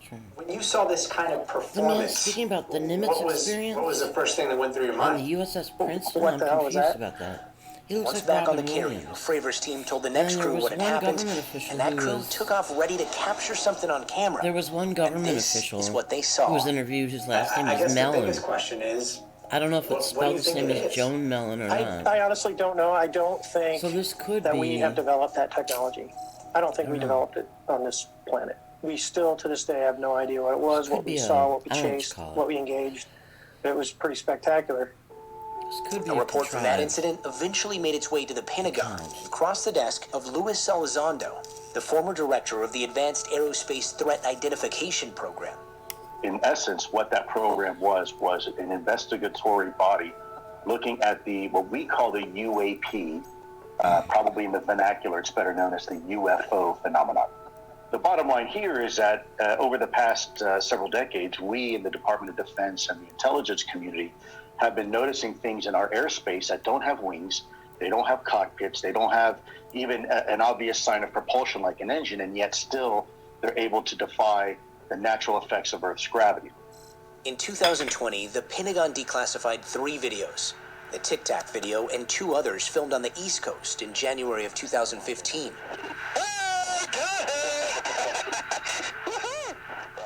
When you saw this kind of performance, speaking about the Nimitz experience, what was the first thing that went through your on mind? the USS Princeton, What I'm the hell was confused that? about that. He looks Once like back Robin on the carrier, Williams. Fravors' team told the next crew what had happened, and that crew took off ready to capture something on camera. There was one government and this official is what they saw. who was interviewed. His last name I was guess Mellon. the biggest question is, I don't know if it's what do you spelled the think same it as is? Joan Mellon or not. I honestly don't know. I don't think So this could that be we have developed that technology. I don't think we developed it on this planet. We still, to this day, have no idea what it was, what we saw, what we chased, what we engaged. It was pretty spectacular. This could be A report from that contrived. incident eventually made its way to the Pentagon and crossed the desk of Luis Elizondo, the former director of the Advanced Aerospace Threat Identification Program. In essence, what that program was an investigatory body looking at what we call the UAP, probably in the vernacular, it's better known as the UFO phenomenon. The bottom line here is that over the past several decades, we in the Department of Defense and the intelligence community have been noticing things in our airspace that don't have wings, they don't have cockpits, they don't have even an obvious sign of propulsion like an engine, and yet still they're able to defy the natural effects of Earth's gravity. In 2020, the Pentagon declassified 3 videos, the Tic Tac video and 2 others filmed on the East Coast in January of 2015.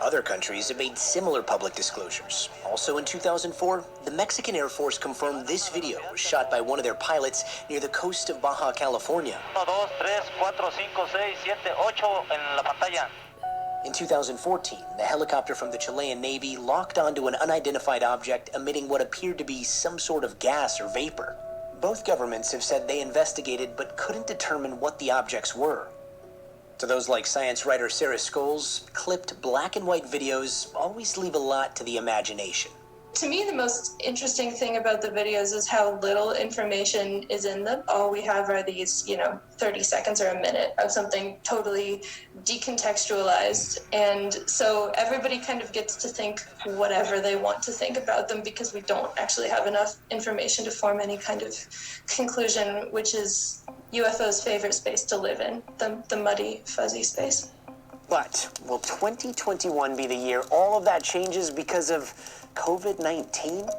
Other countries have made similar public disclosures. Also in 2004, the Mexican Air Force confirmed this video was shot by one of their pilots near the coast of Baja California. 1, 2, 3, 4, 5, 6, 7, 8 en la pantalla. In 2014, the helicopter from the Chilean Navy locked onto an unidentified object emitting what appeared to be some sort of gas or vapor. Both governments have said they investigated but couldn't determine what the objects were. To those like science writer Sarah Scholes, clipped black and white videos always leave a lot to the imagination. To me, the most interesting thing about the videos is how little information is in them. All we have are these, 30 seconds or a minute of something totally decontextualized. And so everybody kind of gets to think whatever they want to think about them because we don't actually have enough information to form any kind of conclusion, which is UFO's favorite space to live in, the muddy, fuzzy space. But will 2021 be the year all of that changes because of COVID-19?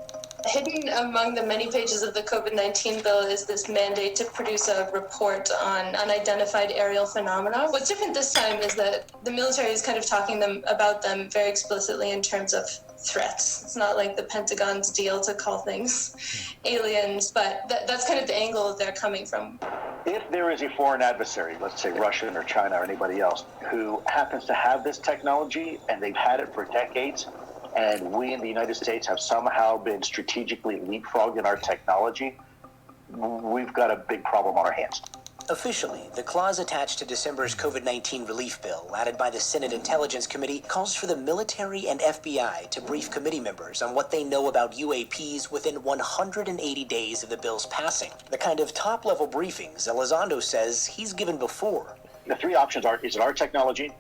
Hidden among the many pages of the COVID-19 bill is this mandate to produce a report on unidentified aerial phenomena. What's different this time is that the military is kind of talking about them very explicitly in terms of threats. It's not like the Pentagon's deal to call things aliens, but that's kind of the angle they're coming from. If there is a foreign adversary, let's say Russia or China or anybody else, who happens to have this technology and they've had it for decades, and we in the United States have somehow been strategically leapfrogging our technology, we've got a big problem on our hands. Officially, the clause attached to December's COVID-19 relief bill, added by the Senate Intelligence Committee, calls for the military and FBI to brief committee members on what they know about UAPs within 180 days of the bill's passing. The kind of top-level briefings Elizondo says he's given before. The 3 options are, is it our technology?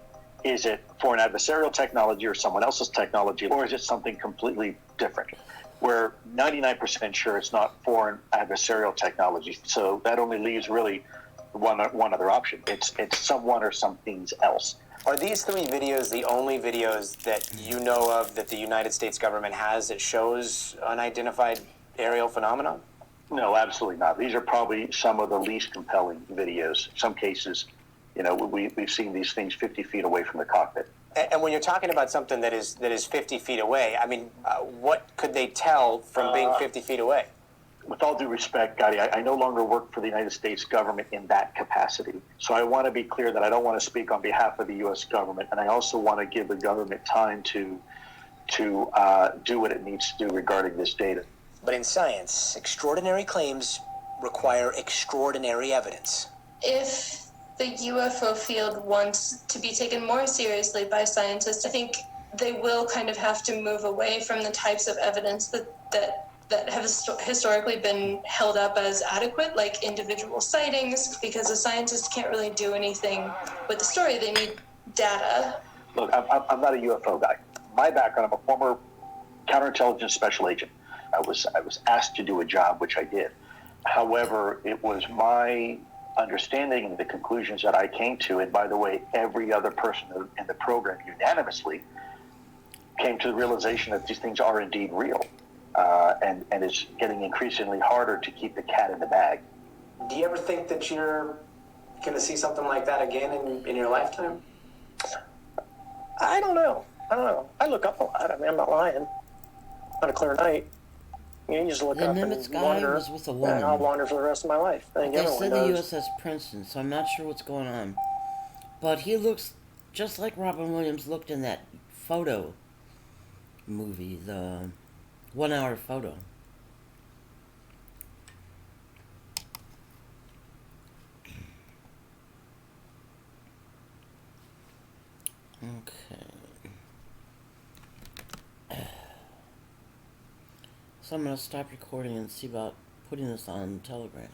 Is it foreign adversarial technology or someone else's technology? Or is it something completely different? We're 99% sure it's not foreign adversarial technology. So that only leaves really one other option. It's someone or something else. Are these 3 videos the only videos that you know of that the United States government has that shows unidentified aerial phenomena? No, absolutely not. These are probably some of the least compelling videos. In some cases, we've seen these things 50 feet away from the cockpit. And when you're talking about something that is 50 feet away, I mean, what could they tell from being 50 feet away? With all due respect, Gotti, I no longer work for the United States government in that capacity. So I want to be clear that I don't want to speak on behalf of the U.S. government, and I also want to give the government time to do what it needs to do regarding this data. But in science, extraordinary claims require extraordinary evidence. If the UFO field wants to be taken more seriously by scientists, I think they will kind of have to move away from the types of evidence that have historically been held up as adequate, like individual sightings, because the scientists can't really do anything with the story. They need data. Look, I'm not a UFO guy. My background, I'm a former counterintelligence special agent. I was asked to do a job, which I did. However, it was my understanding and the conclusions that I came to, and by the way, every other person in the program unanimously, came to the realization that these things are indeed real, and it's getting increasingly harder to keep the cat in the bag. Do you ever think that you're going to see something like that again in your lifetime? I don't know. I look up a lot. I mean, I'm not lying. On a clear night, you just look The up Nimitz and guy wander. was with a And woman. I'll wander for the rest of my life. I think They everyone said the does. USS Princeton, so I'm not sure what's going on. But he looks just like Robin Williams looked in that photo movie, the 1 hour photo. Okay. So I'm going to stop recording and see about putting this on Telegram.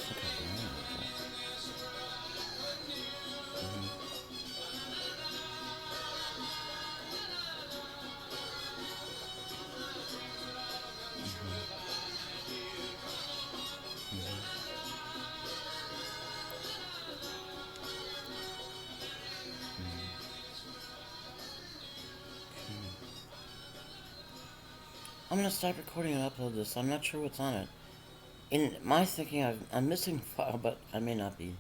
Look how brown it is. I'm gonna start recording and upload this. I'm not sure what's on it. In my thinking, I'm missing a file, but I may not be.